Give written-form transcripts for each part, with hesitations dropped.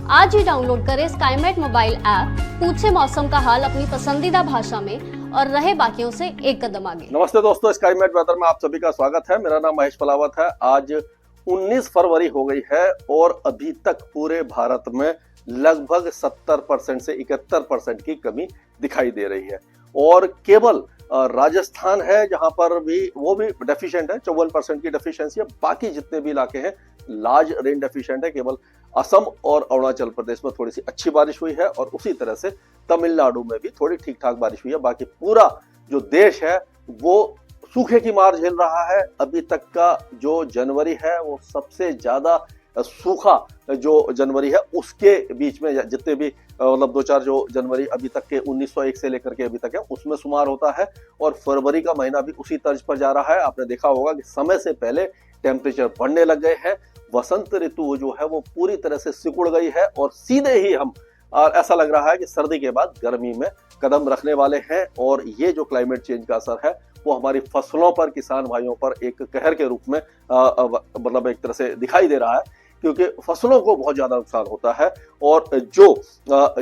आज ही डाउनलोड करें Skymet mobile app, पूछे मौसम का हाल अपनी पसंदीदा भाषा में और रहे बाकियों से एक कदम आगे। नमस्ते दोस्तों, स्काईमेट वेदर में आप सभी का स्वागत है। मेरा नाम महेश पलावत है। आज 19 फरवरी हो गई है और अभी तक पूरे भारत में लगभग 70% से 71% की कमी दिखाई दे रही है और केवल राजस्थान है जहां पर भी वो भी डेफिशिएंट है, 54% की डेफिशिएंसी है। बाकी जितने भी इलाके हैं लार्ज रेन डेफिशिएंट है। केवल असम और अरुणाचल प्रदेश में थोड़ी सी अच्छी बारिश हुई है और उसी तरह से तमिलनाडु में भी थोड़ी ठीक ठाक बारिश हुई है। बाकी पूरा जो देश है वो सूखे की मार झेल रहा है। अभी तक का जो जनवरी है वो सबसे ज्यादा सूखा जो जनवरी है उसके बीच में जितने भी मतलब दो चार जो जनवरी अभी तक के 1901 से लेकर के अभी तक है उसमें शुमार होता है और फरवरी का महीना भी उसी तर्ज पर जा रहा है। आपने देखा होगा कि समय से पहले टेम्परेचर बढ़ने लग गए हैं। वसंत ऋतु जो है वो पूरी तरह से सिकुड़ गई है और सीधे ही हम ऐसा लग रहा है कि सर्दी के बाद गर्मी में कदम रखने वाले हैं और ये जो क्लाइमेट चेंज का असर है वो हमारी फसलों पर, किसान भाइयों पर एक कहर के रूप में मतलब एक तरह से दिखाई दे रहा है, क्योंकि फसलों को बहुत ज्यादा नुकसान होता है और जो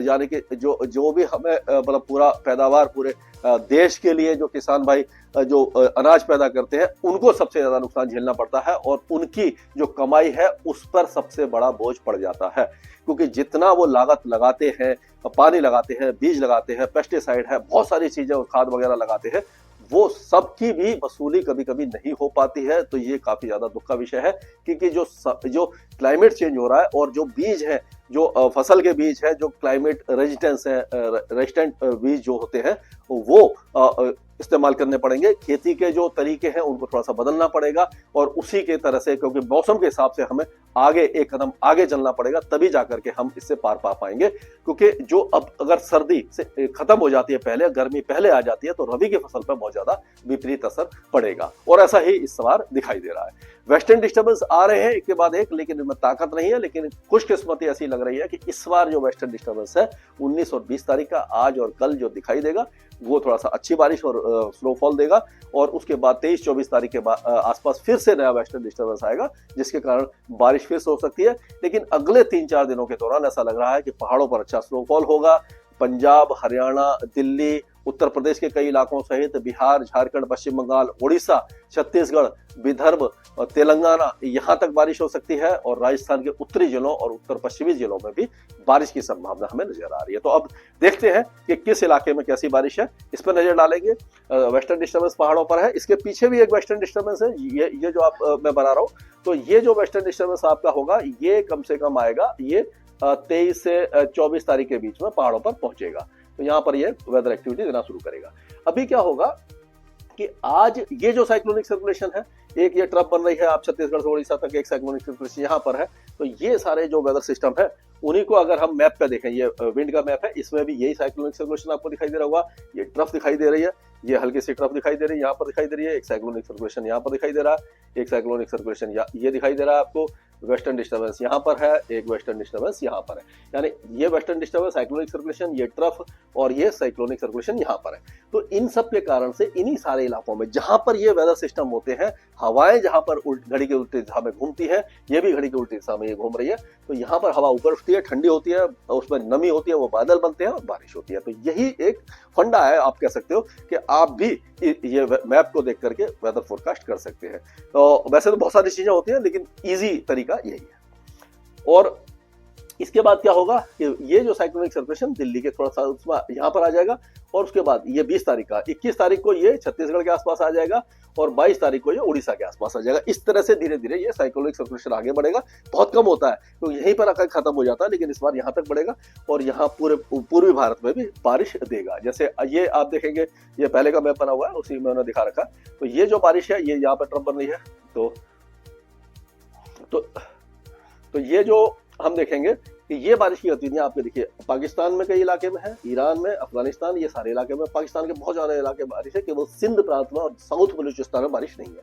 यानी कि जो भी हमें मतलब पूरा पैदावार पूरे देश के लिए जो किसान भाई जो अनाज पैदा करते हैं उनको सबसे ज्यादा नुकसान झेलना पड़ता है और उनकी जो कमाई है उस पर सबसे बड़ा बोझ पड़ जाता है, क्योंकि जितना वो लागत लगाते हैं, पानी लगाते हैं, बीज लगाते हैं, पेस्टिसाइड है, बहुत सारी चीजें खाद वगैरह लगाते हैं, वो सबकी भी वसूली कभी कभी नहीं हो पाती है। तो ये काफी ज्यादा दुख का विषय है, क्योंकि जो क्लाइमेट चेंज हो रहा है और जो बीज है, जो फसल के बीज है, जो क्लाइमेट रेजिस्टेंट बीज जो होते हैं वो इस्तेमाल करने पड़ेंगे। खेती के जो तरीके हैं उनको थोड़ा सा बदलना पड़ेगा और उसी के तरह से, क्योंकि मौसम के हिसाब से हमें आगे एक कदम आगे चलना पड़ेगा, तभी जाकर के हम इससे पार पा पाएंगे। क्योंकि जो अब अगर सर्दी से खत्म हो जाती है पहले, गर्मी पहले आ जाती है, तो रबी की फसल पर बहुत ज्यादा विपरीत असर पड़ेगा और ऐसा ही इस बार दिखाई दे रहा है। वेस्टर्न डिस्टर्बेंस आ रहे हैं एक के बाद एक, लेकिन इनमें ताकत नहीं है। लेकिन खुशकिस्मती ऐसी लग रही है कि इस बार जो वेस्टर्न डिस्टर्बेंस है 19 और 20 तारीख का, आज और कल जो दिखाई देगा वो थोड़ा सा अच्छी बारिश और स्नोफॉल देगा और उसके बाद 23-24 तारीख के आसपास फिर से नया वेस्टर्न डिस्टर्बेंस आएगा, जिसके कारण बारिश फिर से हो सकती है। लेकिन अगले 3-4 दिनों के दौरान ऐसा लग रहा है कि पहाड़ों पर अच्छा स्नोफॉल होगा। पंजाब, हरियाणा, दिल्ली, उत्तर प्रदेश के कई इलाकों सहित बिहार, झारखंड, पश्चिम बंगाल, उड़ीसा, छत्तीसगढ़, विदर्भ और तेलंगाना, यहाँ तक बारिश हो सकती है और राजस्थान के उत्तरी जिलों और उत्तर पश्चिमी जिलों में भी बारिश की संभावना हमें नजर आ रही है। तो अब देखते हैं कि किस इलाके में कैसी बारिश है, इस पर नजर डालेंगे। वेस्टर्न डिस्टर्बेंस पहाड़ों पर है, इसके पीछे भी एक वेस्टर्न डिस्टर्बेंस है, ये जो मैं बना रहा हूँ। तो ये जो वेस्टर्न डिस्टर्बेंस आपका होगा ये कम से कम आएगा, ये 23 से 24 तारीख के बीच में पहाड़ों पर पहुंचेगा। तो यहाँ पर ये वेदर एक्टिविटी देना शुरू करेगा। अभी क्या होगा कि आज ये जो साइक्लोनिक सर्कुलेशन है, एक ये ट्रफ बन रही है, आप छत्तीसगढ़ से उड़ीसा तक एक साइक्लोनिक सर्कुलेशन यहाँ पर है। तो ये सारे जो वेदर सिस्टम है उन्हीं को अगर हम मैप पे देखें, ये विंड का मैप है, इसमें भी यही साइक्लोनिक सर्कुलेशन आपको दिखाई दे रहा होगा। ये ट्रफ दिखाई दे रही है, ये हल्की सी ट्रफ दिखाई दे रही है, यहाँ पर दिखाई दे रही है, एक साइक्लोनिक सर्कुलेशन यहाँ पर दिखाई दे रहा है, एक साइक्लोनिक सर्कुलेशन ये दिखाई दे रहा है आपको, वेस्टर्न डिस्टर्बेंस यहाँ पर है, एक वेस्टर्न डिस्टर्बेंस यहाँ पर है। यानी ये वेस्टर्न डिस्टर्बेंस, साइक्लोनिक सर्कुलेशन, ये ट्रफ और ये साइक्लोनिक सर्कुलेशन यहाँ पर है। तो इन सब के कारण से इन्हीं सारे इलाकों में जहां पर ये वेदर सिस्टम होते हैं, हवाएं जहां पर घड़ी के उल्टी दिशा में घूमती है, ये भी घड़ी के उल्टी दिशा में ये घूम रही है। तो यहाँ पर हवा ऊपर उठती है, ठंडी होती है, उसमें नमी होती है, वो बादल बनते हैं और बारिश होती है। तो यही एक फंडा है, आप कह सकते हो कि आप भी ये मैप को देख करके वेदर फोरकास्ट कर सकते हैं। तो वैसे तो बहुत सारी चीजें होती हैं, लेकिन इजी तरीका यही है। और इसके बाद क्या होगा कि ये जो साइक्लोनिक सर्कुलेशन दिल्ली के थोड़ा सा यहाँ पर आ जाएगा और उसके बाद ये 20 तारीख का, 21 तारीख को ये छत्तीसगढ़ के आसपास आ जाएगा और 22 तारीख को ये उड़ीसा के आसपास आ जाएगा। इस तरह से धीरे धीरे ये साइक्लोनिक सर्कुलेशन आगे बढ़ेगा। बहुत कम होता है तो यहीं पर आकर खत्म हो जाता है, लेकिन इस बार यहाँ तक बढ़ेगा और यहाँ पूरे पूर्वी भारत में भी बारिश देगा। जैसे ये आप देखेंगे, ये पहले का मैप बना हुआ है, उसी में उन्होंने दिखा रखा। तो ये जो बारिश है ये यहाँ पर ट्रफ बन रही है। तो ये जो हम देखेंगे कि ये बारिश की गतिविधियां आपके देखिए पाकिस्तान में कई इलाके में है, ईरान में, अफगानिस्तान, ये सारे इलाके में, पाकिस्तान के बहुत ज्यादा इलाके बारिश है, केवल सिंध प्रांत में और साउथ बलूचिस्तान में बारिश नहीं है।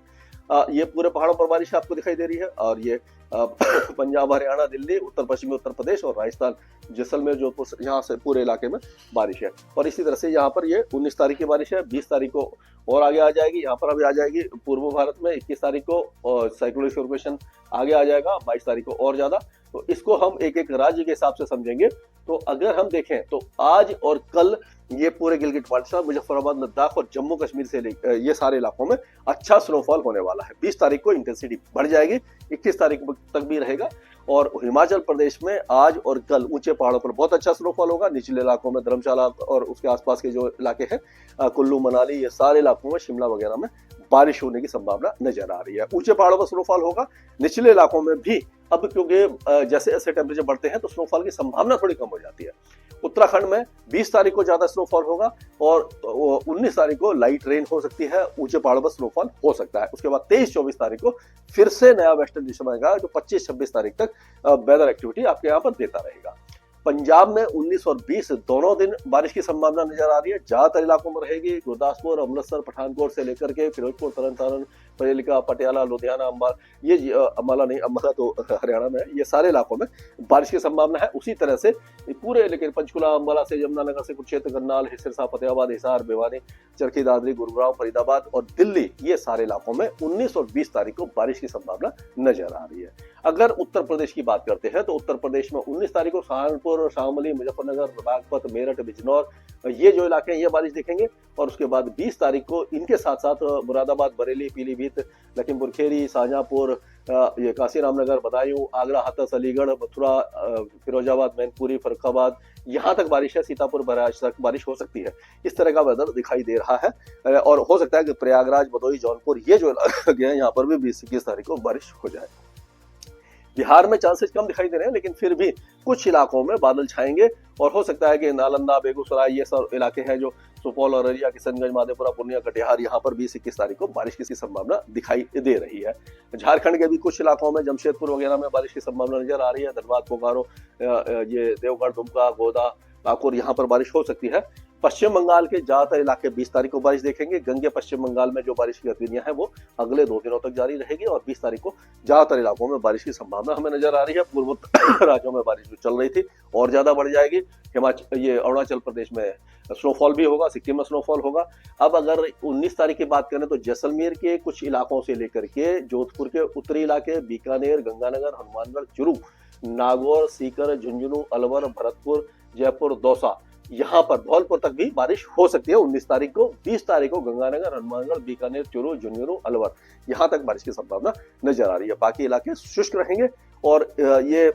ये पूरे पहाड़ों पर बारिश आपको दिखाई दे रही है और ये पंजाब, हरियाणा, दिल्ली, उत्तर पश्चिमी उत्तर प्रदेश और राजस्थान, जैसलमेर, जोधपुर, यहाँ से पूरे इलाके में बारिश है। और इसी तरह से यहाँ पर ये 19 तारीख की बारिश है, 20 तारीख को और आगे आ जाएगी, यहाँ पर अभी आ जाएगी पूर्व भारत में 21 तारीख को, और साइक्लोनिक सर्कुलेशन आगे आ जाएगा 22 तारीख को और ज्यादा। तो इसको हम एक एक राज्य के हिसाब से समझेंगे। तो अगर हम देखें तो आज और कल ये पूरे गिलगित बाल्टिस्तान, मुजफ्फराबाद, लद्दाख और जम्मू कश्मीर से ये सारे इलाकों में अच्छा स्नोफॉल होने वाला है। 20 तारीख को इंटेंसिटी बढ़ जाएगी, 21 तारीख तक भी रहेगा। और हिमाचल प्रदेश में आज और कल ऊंचे पहाड़ों पर बहुत अच्छा स्नोफॉल होगा। निचले इलाकों में धर्मशाला और उसके आसपास के जो इलाके हैं, कुल्लू मनाली, ये सारे इलाकों में, शिमला वगैरह में बारिश होने की संभावना नजर आ रही है। ऊंचे पहाड़ों पर स्नोफॉल होगा, निचले इलाकों में भी। अब क्योंकि जैसे जैसे टेम्परेचर बढ़ते हैं तो स्नोफॉल की संभावना थोड़ी कम हो जाती है। उत्तराखंड में 20 तारीख को ज्यादा स्नोफॉल होगा और 19 तारीख को लाइट रेन हो सकती है, ऊंचे पहाड़ों पर स्नोफॉल हो सकता है। उसके बाद 23-24 तारीख को फिर से नया वेस्टर्न डिस्टर्ब आएगा जो 25-26 तारीख तक वेदर एक्टिविटी आपके यहाँ पर देता रहेगा। पंजाब में 19 और 20 दोनों दिन बारिश की संभावना नजर आ रही है। ज्यादातर इलाकों में रहेगी। गुरदासपुर, अमृतसर, पठानकोट से लेकर के फिरोजपुर, तरन तारण, फजीलिका, पटियाला, लुधियाना, अंबाला, ये अंबाला नहीं, अंबाला तो हरियाणा में है, ये सारे इलाकों में बारिश की संभावना है। उसी तरह से पूरे, लेकिन पंचकुला, अंबाला से, यमुनानगर से, कुरुक्षेत्र, करनाल, सिरसा, फतेहाबाद, हिसार, भिवानी, चरखी दादरी, गुरुग्राम, फरीदाबाद और दिल्ली, ये सारे इलाकों में 19 और 20 तारीख को बारिश की संभावना नजर आ रही है। अगर उत्तर प्रदेश की बात करते हैं तो उत्तर प्रदेश में 19 तारीख को सहारनपुर, शामली, मुजफ्फरनगर, बागपत, मेरठ, बिजनौर, ये जो इलाके हैं ये बारिश दिखेंगे। और उसके बाद 20 तारीख को इनके साथ साथ मुरादाबाद, बरेली, पीलीभीत, लखीमपुर खीरी, शाहजहांपुर, ये काशी रामनगर, बदायूं, आगरा, हाथरस, अलीगढ़, मथुरा, फिरोजाबाद, मैनपुरी, फर्रुखाबाद, यहाँ तक बारिश है। सीतापुर, बहराइच तक बारिश हो सकती है। इस तरह का वेदर दिखाई दे रहा है। और हो सकता है कि प्रयागराज, भदोही, जौनपुर, ये जो इलाके हैं यहाँ पर भी 20-21 तारीख को बारिश हो जाए। बिहार में चांसेस कम दिखाई दे रहे हैं, लेकिन फिर भी कुछ इलाकों में बादल छाएंगे और हो सकता है कि नालंदा, बेगूसराय, ये सब इलाके हैं जो सुपौल, अररिया, किशनगंज, माधेपुरा, पूर्णिया, कटिहार, यहाँ पर 20-21 तारीख को बारिश की संभावना दिखाई दे रही है। झारखंड के भी कुछ इलाकों में, जमशेदपुर वगैरह में बारिश की संभावना नजर आ रही है। धनबाद, बोकारो, ये देवगढ़, दुमका, गोदा, पाकुर, यहाँ पर बारिश हो सकती है। पश्चिम बंगाल के ज्यादातर इलाके 20 तारीख को बारिश देखेंगे। गंगे पश्चिम बंगाल में जो बारिश की गतिविधियां हैं वो अगले 2 दिनों तक जारी रहेगी और 20 तारीख को ज्यादातर इलाकों में बारिश की संभावना हमें नजर आ रही है। पूर्वोत्तर राज्यों में बारिश जो चल रही थी और ज्यादा बढ़ जाएगी। हिमाचल, ये अरुणाचल प्रदेश में स्नोफॉल भी होगा, सिक्किम में स्नोफॉल होगा। अब अगर 19 तारीख की बात करें तो जैसलमेर के कुछ इलाकों से लेकर के जोधपुर के उत्तरी इलाके, बीकानेर, गंगानगर, हनुमानगढ़, चुरू, नागौर, सीकर, झुंझुनू, अलवर, भरतपुर, जयपुर, दौसा, यहाँ पर धौलपुर तक भी बारिश हो सकती है 19 तारीख को। 20 तारीख को गंगानगर, हनुमानगढ़, बीकानेर, चुरू, झुंझुनू, अलवर, यहाँ तक बारिश की संभावना नजर आ रही है। बाकी इलाके शुष्क रहेंगे। और ये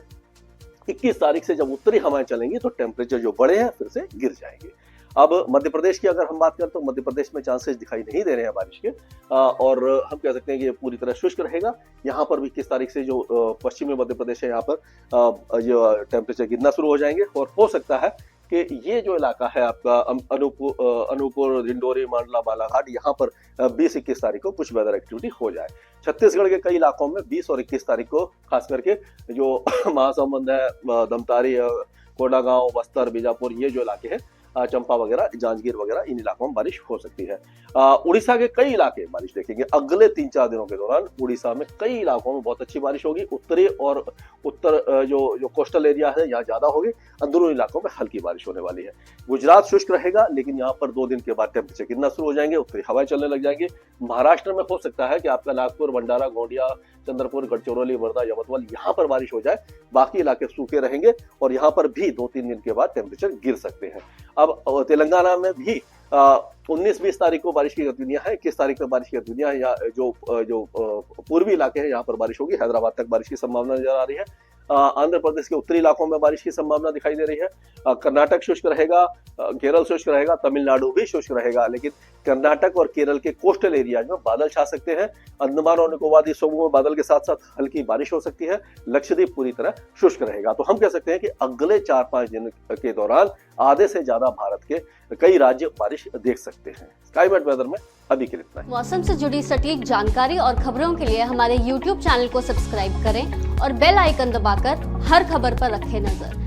21 तारीख से जब उत्तरी हवाएं चलेंगी तो टेम्परेचर जो बढ़े हैं फिर से गिर जाएंगे। अब मध्य प्रदेश की अगर हम बात करें तो मध्य प्रदेश में चांसेस दिखाई नहीं दे रहे हैं बारिश के, और हम कह सकते हैं कि ये पूरी तरह शुष्क रहेगा। यहाँ पर भी 21 तारीख से जो पश्चिमी मध्य प्रदेश है यहाँ पर जो टेम्परेचर गिरना शुरू हो जाएंगे। और हो सकता है कि ये जो इलाका है आपका अनूपपुर, डिंडोरी, मांडला, बालाघाट, यहाँ पर 20-21 तारीख को कुछ वेदर एक्टिविटी हो जाए। छत्तीसगढ़ के कई इलाकों में 20 और 21 तारीख को खास करके जो महासमुंद है, दमतारी, कोंडागांव, बस्तर, बीजापुर, ये जो इलाके हैं, चंपा वगैरह, जांजगीर वगैरह, इन इलाकों में बारिश हो सकती है। उड़ीसा के कई इलाके बारिश देखेंगे अगले 3-4 दिनों के दौरान। उड़ीसा में कई इलाकों में बहुत अच्छी बारिश होगी। उत्तरी और उत्तर जो कोस्टल एरिया है यहाँ ज्यादा होगी। अंदरूनी इलाकों में हल्की बारिश होने वाली है। गुजरात शुष्क रहेगा, लेकिन यहाँ पर 2 दिन के बाद टेम्परेचर गिरना शुरू हो जाएंगे, उत्तरी हवाएं चलने लग जाएंगी। महाराष्ट्र में हो सकता है कि आपका नागपुर, भंडारा, गोंडिया, चंद्रपुर, गढ़चिरौली, वर्धा, यवतमाल, यहाँ पर बारिश हो जाए। बाकी इलाके सूखे रहेंगे और यहाँ पर भी 2-3 दिन के बाद टेम्परेचर गिर सकते हैं। अब तेलंगाना में भी 19-20 तारीख को बारिश की गतिविधियां हैं। 21 तारीख तक बारिश की गतिविधियां हैं। जो पूर्वी इलाके हैं यहाँ पर बारिश होगी। हैदराबाद तक बारिश की संभावना नजर आ रही है। आंध्र प्रदेश के उत्तरी इलाकों में बारिश की संभावना दिखाई दे रही है। कर्नाटक शुष्क रहेगा, केरल शुष्क रहेगा, तमिलनाडु भी शुष्क रहेगा, लेकिन कर्नाटक और केरल के कोस्टल एरियाज में बादल छा सकते हैं। अंडमान और निकोबार द्वीप समूह में बादल के साथ साथ हल्की बारिश हो सकती है। लक्षद्वीप पूरी तरह शुष्क रहेगा। तो हम कह सकते हैं कि अगले 4-5 दिन के दौरान आधे से ज्यादा भारत के कई राज्य बारिश देख सकते हैं। स्काईमेट वेदर में अभी के लिए इतना ही। मौसम से जुड़ी सटीक जानकारी और खबरों के लिए हमारे YouTube चैनल को सब्सक्राइब करें और बेल आइकन दबाकर हर खबर पर रखें नजर।